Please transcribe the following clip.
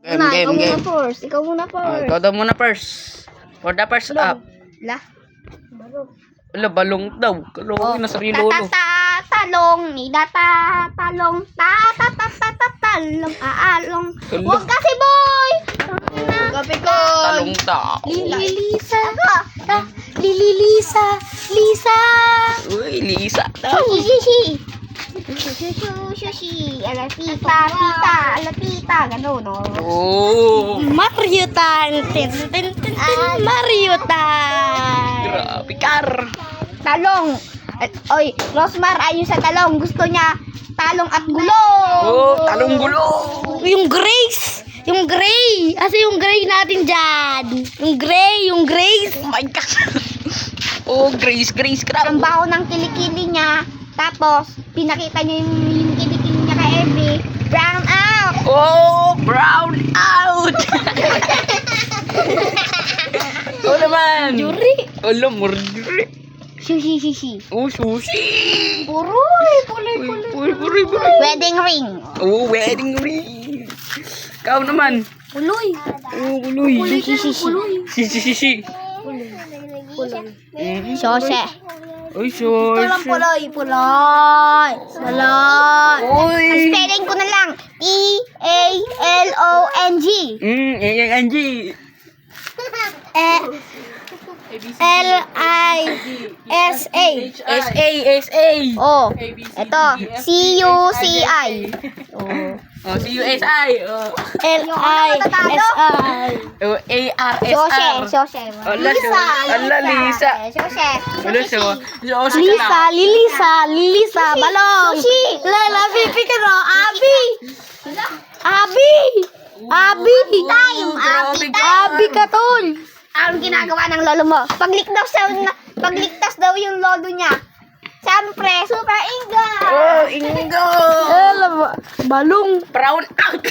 Game. Ikaw muna first. Ikaw daw muna first. For the first up. La. Wala, balong daw. Kalawin na sarili lolo. Talong, talong, talong, aalong. Huwag kasi, boy! Talong daw. Lilisa. Lisa. Uy, Lisa daw. Sushi. Alatita, gano'n, no? Oh. Mario Tan. Mario Tan. Grabe, Kar. Talong. Oy, Rosmar, ayon sa talong. Gusto niya talong at gulo. Oh, talong gulo. Yung Grace. Yung gray. Asa yung gray natin dyan? Yung Grace. Oh my God. Oh, Grace, crap. Ang baho ng kilikili niya. Tapos, pinakita niya yung kilikili niya kay Ebe. Brown out. Oh, brown out. Oh naman. Juri. Alam mo, juri. Sushi. Oh, sushi. Puroy. Puri. Wedding ring. Oh, wedding ring. Ikaw naman. Puloy. Oh, buloy. Sushi. Mhm. Sose. Uy, sus. Puloy. Uy. Ang spelling ko na lang. E-A-L-O-N-G. A-N-G. L-I-S-A. S-A. Oh, ito. C-U-C-I. Oh, C-U-S-I. Oh, L-I-S-I. oh A-R-S-R. Sose. Ala, Lisa. Sose. Ala, Lisa. Lilisa. Balong. Sushi. Lala, pipi ka no. Abi. Time. Abi ka, tol. Anong ginagawa ng lolo mo? Pagligtas daw yung lolo niya. Siyempre, super inga. Oh, Ingo. Balong. Brown out.